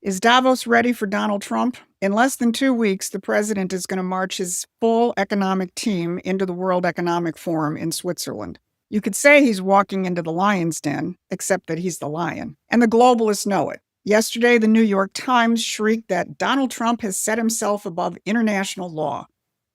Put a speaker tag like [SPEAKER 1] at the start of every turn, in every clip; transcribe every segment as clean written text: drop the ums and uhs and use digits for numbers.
[SPEAKER 1] Is Davos ready for Donald Trump? In less than 2 weeks, the president is going to march his full economic team into the World Economic Forum in Switzerland. You could say he's walking into the lion's den, except that he's the lion. And the globalists know it. Yesterday, the New York Times shrieked that Donald Trump has set himself above international law.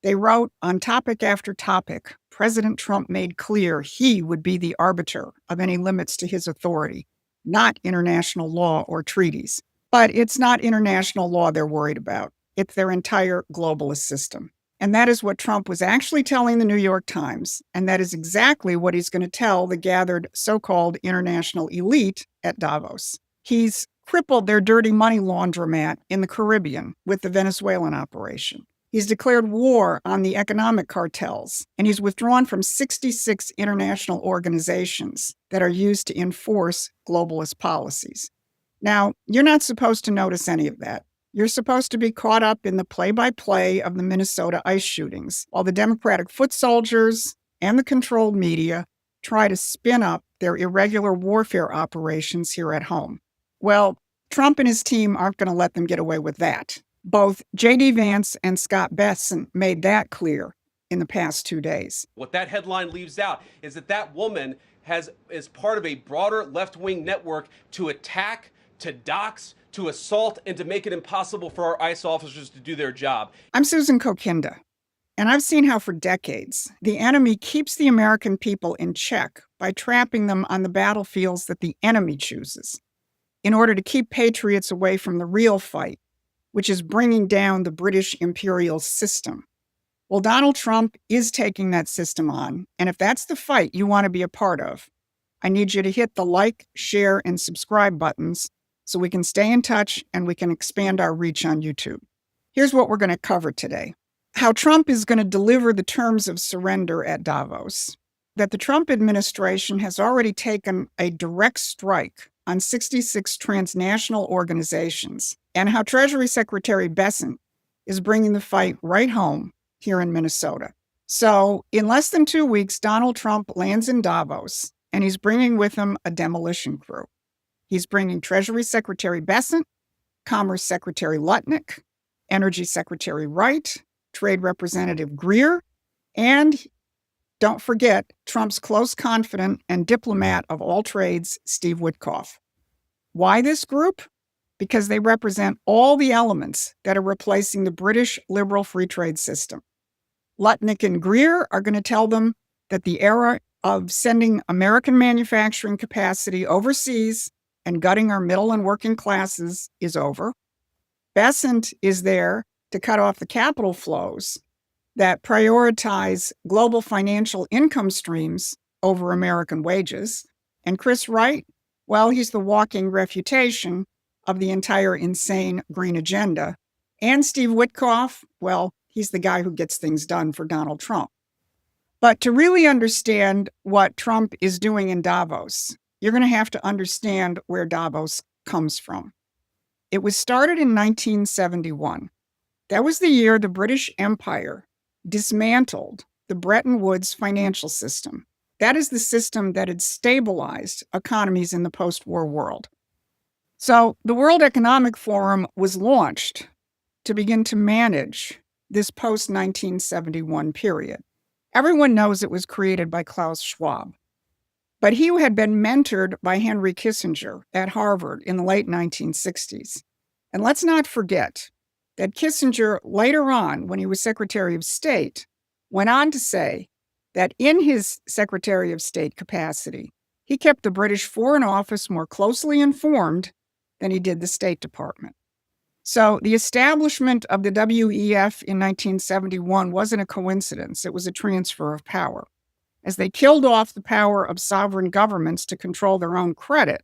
[SPEAKER 1] They wrote on topic after topic, President Trump made clear he would be the arbiter of any limits to his authority, not international law or treaties. But it's not international law they're worried about. It's their entire globalist system. And that is what Trump was actually telling the New York Times. And that is exactly what he's going to tell the gathered so-called international elite at Davos. He's crippled their dirty money laundromat in the Caribbean with the Venezuelan operation. He's declared war on the economic cartels, and he's withdrawn from 66 international organizations that are used to enforce globalist policies. Now, you're not supposed to notice any of that. You're supposed to be caught up in the play-by-play of the Minnesota ICE shootings, while the Democratic foot soldiers and the controlled media try to spin up their irregular warfare operations here at home. Well, Trump and his team aren't going to let them get away with that. Both J.D. Vance and Scott Bessent made that clear in the past 2 days.
[SPEAKER 2] What that headline leaves out is that woman is part of a broader left-wing network to attack, to dox, to assault, and to make it impossible for our ICE officers to do their job.
[SPEAKER 1] I'm Susan Kokinda, and I've seen how for decades the enemy keeps the American people in check by trapping them on the battlefields that the enemy chooses in order to keep patriots away from the real fight, which is bringing down the British imperial system. Well, Donald Trump is taking that system on, and if that's the fight you want to be a part of, I need you to hit the like, share, and subscribe buttons so we can stay in touch and we can expand our reach on YouTube. Here's what we're going to cover today. How Trump is going to deliver the terms of surrender at Davos, that the Trump administration has already taken a direct strike on 66 transnational organizations, and how Treasury Secretary Bessent is bringing the fight right home here in Minnesota. So in less than 2 weeks, Donald Trump lands in Davos, and he's bringing with him a demolition crew. He's bringing Treasury Secretary Bessent, Commerce Secretary Lutnick, Energy Secretary Wright, Trade Representative Greer, and don't forget Trump's close confidant and diplomat of all trades, Steve Witkoff. Why this group? Because they represent all the elements that are replacing the British liberal free trade system. Lutnick and Greer are going to tell them that the era of sending American manufacturing capacity overseas and gutting our middle and working classes is over. Bessent is there to cut off the capital flows that prioritize global financial income streams over American wages. And Chris Wright, well, he's the walking refutation of the entire insane green agenda. And Steve Witkoff, well, he's the guy who gets things done for Donald Trump. But to really understand what Trump is doing in Davos, you're going to have to understand where Davos comes from. It was started in 1971. That was the year the British Empire dismantled the Bretton Woods financial system. That is the system that had stabilized economies in the post-war world. So the World Economic Forum was launched to begin to manage this post-1971 period. Everyone knows it was created by Klaus Schwab, but he had been mentored by Henry Kissinger at Harvard in the late 1960s. And let's not forget that Kissinger, later on, when he was Secretary of State, went on to say that in his Secretary of State capacity, he kept the British Foreign Office more closely informed than he did the State Department. So the establishment of the WEF in 1971 wasn't a coincidence. It was a transfer of power. As they killed off the power of sovereign governments to control their own credit,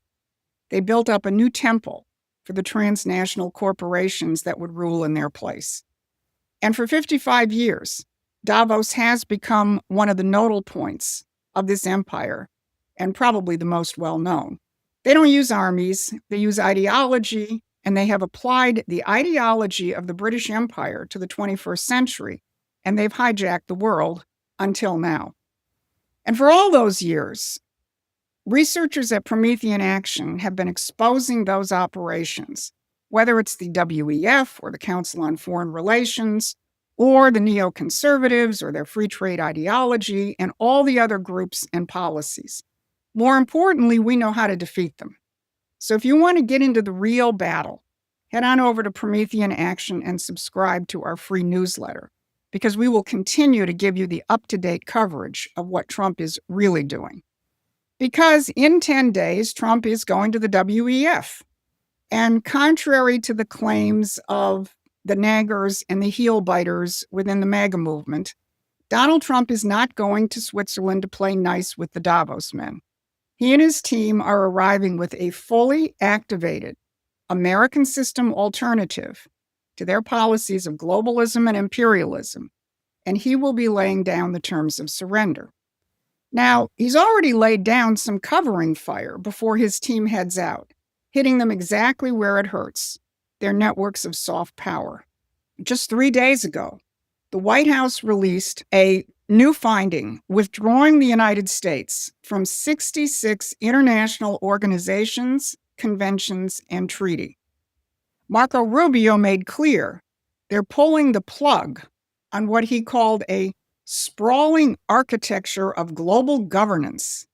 [SPEAKER 1] they built up a new temple for the transnational corporations that would rule in their place. And for 55 years, Davos has become one of the nodal points of this empire, and probably the most well-known. They don't use armies, they use ideology, and they have applied the ideology of the British Empire to the 21st century, and they've hijacked the world until now. And for all those years, researchers at Promethean Action have been exposing those operations whether it's the WEF or the Council on Foreign Relations, or the neoconservatives or their free trade ideology, and all the other groups and policies. More importantly, we know how to defeat them. So if you want to get into the real battle, head on over to Promethean Action and subscribe to our free newsletter, because we will continue to give you the up-to-date coverage of what Trump is really doing. Because in 10 days, Trump is going to the WEF. And contrary to the claims of the naggers and the heel biters within the MAGA movement, Donald Trump is not going to Switzerland to play nice with the Davos men. He and his team are arriving with a fully activated American system alternative to their policies of globalism and imperialism, and he will be laying down the terms of surrender. Now, he's already laid down some covering fire before his team heads out, hitting them exactly where it hurts, their networks of soft power. Just 3 days ago, the White House released a new finding withdrawing the United States from 66 international organizations, conventions, and treaty. Marco Rubio made clear they're pulling the plug on what he called a sprawling architecture of global governance,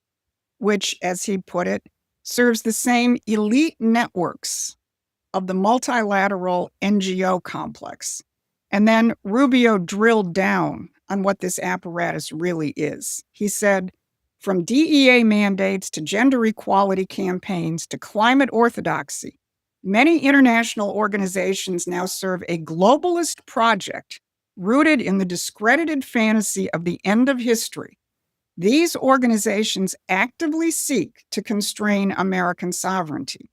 [SPEAKER 1] which, as he put it, serves the same elite networks of the multilateral NGO complex. And then Rubio drilled down on what this apparatus really is. He said, from DEA mandates to gender equality campaigns to climate orthodoxy, many international organizations now serve a globalist project rooted in the discredited fantasy of the end of history. These organizations actively seek to constrain American sovereignty.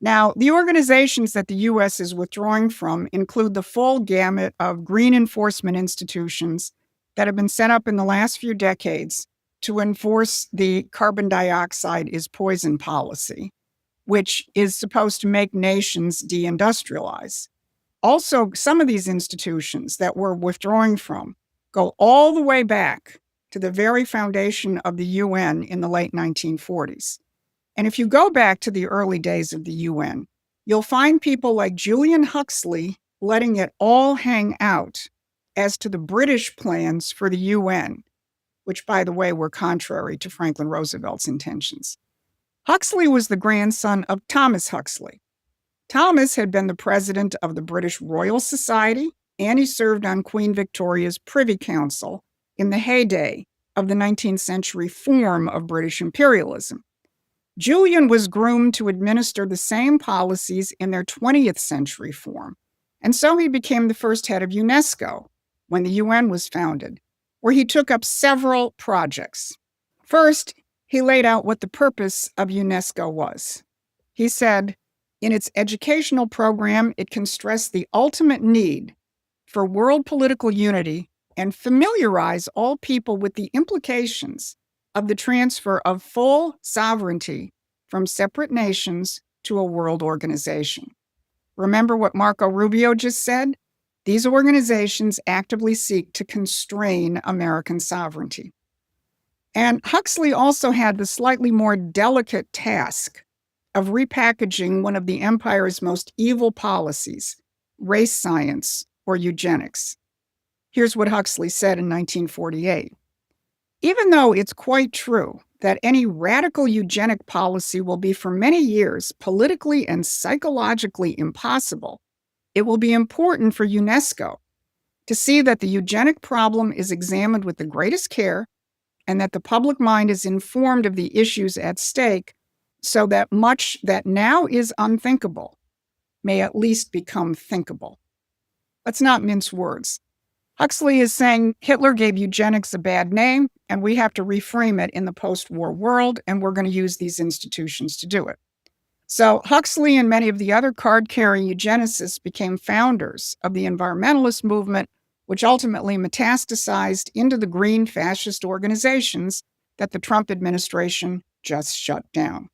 [SPEAKER 1] Now, the organizations that the U.S. is withdrawing from include the full gamut of green enforcement institutions that have been set up in the last few decades to enforce the carbon dioxide is poison policy, which is supposed to make nations deindustrialize. Also, some of these institutions that we're withdrawing from go all the way back to the very foundation of the UN in the late 1940s. And if you go back to the early days of the UN, you'll find people like Julian Huxley letting it all hang out as to the British plans for the UN, which, by the way, were contrary to Franklin Roosevelt's intentions. Huxley was the grandson of Thomas Huxley. Thomas had been the president of the British Royal Society, and he served on Queen Victoria's Privy Council in the heyday of the 19th century form of British imperialism. Julian was groomed to administer the same policies in their 20th century form, and so he became the first head of UNESCO when the UN was founded, where he took up several projects. First, he laid out what the purpose of UNESCO was. He said, in its educational program, it can stress the ultimate need for world political unity and familiarize all people with the implications of the transfer of full sovereignty from separate nations to a world organization. Remember what Marco Rubio just said? These organizations actively seek to constrain American sovereignty. And Huxley also had the slightly more delicate task of repackaging one of the empire's most evil policies, race science or eugenics. Here's what Huxley said in 1948. Even though it's quite true that any radical eugenic policy will be for many years politically and psychologically impossible, it will be important for UNESCO to see that the eugenic problem is examined with the greatest care and that the public mind is informed of the issues at stake so that much that now is unthinkable may at least become thinkable. Let's not mince words. Huxley is saying Hitler gave eugenics a bad name, and we have to reframe it in the post-war world, and we're going to use these institutions to do it. So Huxley and many of the other card-carrying eugenicists became founders of the environmentalist movement, which ultimately metastasized into the green fascist organizations that the Trump administration just shut down.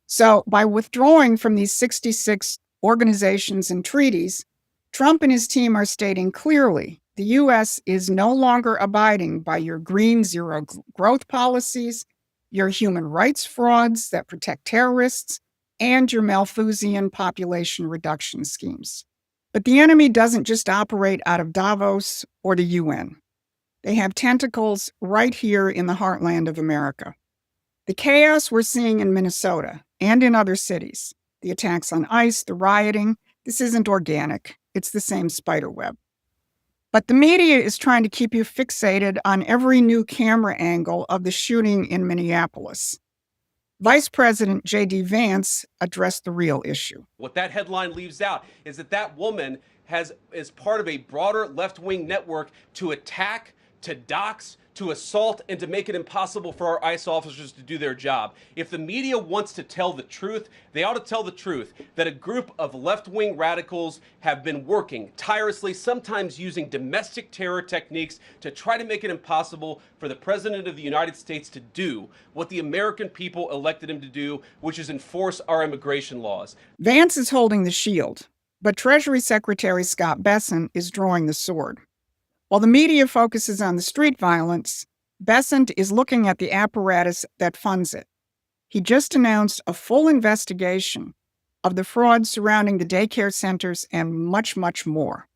[SPEAKER 1] So by withdrawing from these 66 organizations and treaties, Trump and his team are stating clearly the U.S. is no longer abiding by your green zero growth policies, your human rights frauds that protect terrorists, and your Malthusian population reduction schemes. But the enemy doesn't just operate out of Davos or the UN. They have tentacles right here in the heartland of America. The chaos we're seeing in Minnesota and in other cities, the attacks on ICE, the rioting, this isn't organic. It's the same spider web. But the media is trying to keep you fixated on every new camera angle of the shooting in Minneapolis. Vice President J.D. Vance addressed the real issue.
[SPEAKER 2] What that headline leaves out is that that woman is part of a broader left-wing network to attack, to dox, to assault, and to make it impossible for our ICE officers to do their job. If the media wants to tell the truth, they ought to tell the truth that a group of left-wing radicals have been working tirelessly, sometimes using domestic terror techniques to try to make it impossible for the President of the United States to do what the American people elected him to do, which is enforce our immigration laws.
[SPEAKER 1] Vance is holding the shield, but Treasury Secretary Scott Bessent is drawing the sword. While the media focuses on the street violence, Bessent is looking at the apparatus that funds it. He just announced a full investigation of the fraud surrounding the daycare centers and much, much more.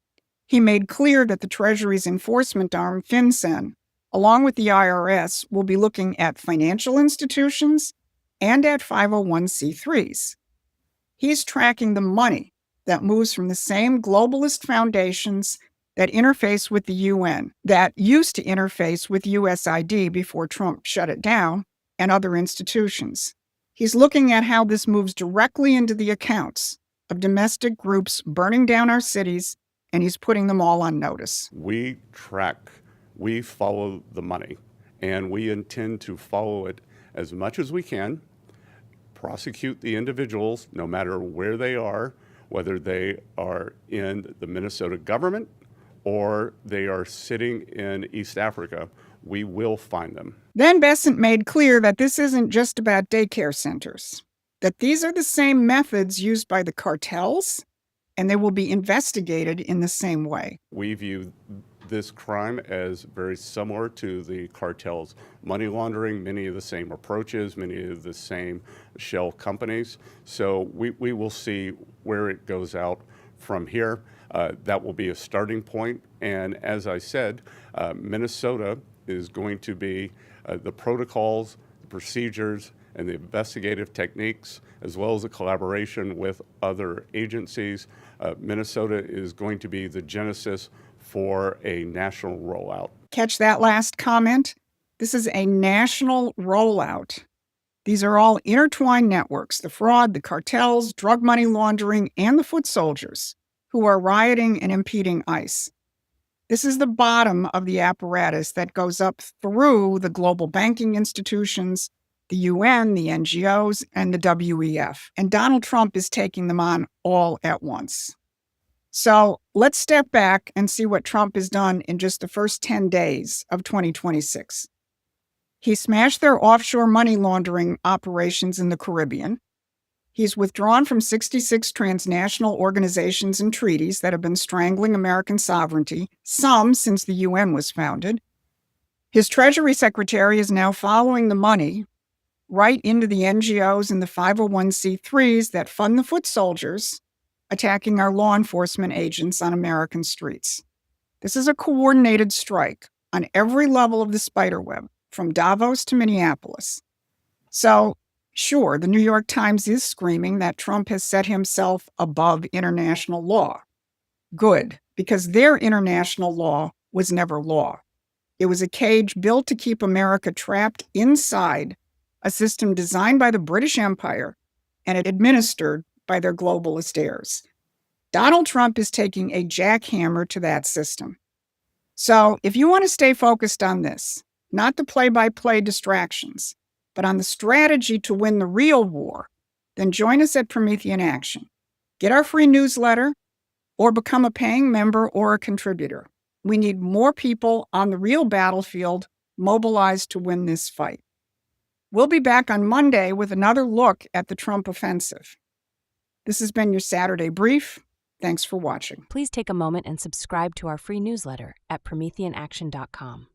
[SPEAKER 1] He made clear that the Treasury's enforcement arm, FinCEN, along with the IRS, will be looking at financial institutions and at 501c3s. He's tracking the money that moves from the same globalist foundations that interface with the UN, that used to interface with USID before Trump shut it down, and other institutions. He's looking at how this moves directly into the accounts of domestic groups burning down our cities, and he's putting them all on notice.
[SPEAKER 3] We track, we follow the money, and we intend to follow it as much as we can, prosecute the individuals no matter where they are, whether they are in the Minnesota government or they are sitting in East Africa. We will find them.
[SPEAKER 1] Then Bessent made clear that this isn't just about daycare centers, that these are the same methods used by the cartels, and they will be investigated in the same way.
[SPEAKER 3] We view this crime as very similar to the cartels' money laundering, many of the same approaches, many of the same shell companies. So we will see where it goes out from here. That will be a starting point. And as I said, Minnesota is going to be the protocols, the procedures, and the investigative techniques, as well as the collaboration with other agencies. Minnesota is going to be the genesis for a national rollout.
[SPEAKER 1] Catch that last comment? This is a national rollout. These are all intertwined networks, the fraud, the cartels, drug money laundering, and the foot soldiers who are rioting and impeding ICE. This is the bottom of the apparatus that goes up through the global banking institutions, the UN, the NGOs, and the WEF. And Donald Trump is taking them on all at once. So let's step back and see what Trump has done in just the first 10 days of 2026. He smashed their offshore money laundering operations in the Caribbean. He's withdrawn from 66 transnational organizations and treaties that have been strangling American sovereignty, some since the UN was founded. His Treasury Secretary is now following the money right into the NGOs and the 501c3s that fund the foot soldiers attacking our law enforcement agents on American streets. This is a coordinated strike on every level of the spiderweb, from Davos to Minneapolis. So, sure, the New York Times is screaming that Trump has set himself above international law. Good, because their international law was never law. It was a cage built to keep America trapped inside a system designed by the British Empire and administered by their globalist heirs. Donald Trump is taking a jackhammer to that system. So if you want to stay focused on this, not the play-by-play distractions, but on the strategy to win the real war, then join us at Promethean Action. Get our free newsletter or become a paying member or a contributor. We need more people on the real battlefield mobilized to win this fight. We'll be back on Monday with another look at the Trump offensive. This has been your Saturday Brief. Thanks for watching.
[SPEAKER 4] Please take a moment and subscribe to our free newsletter at PrometheanAction.com.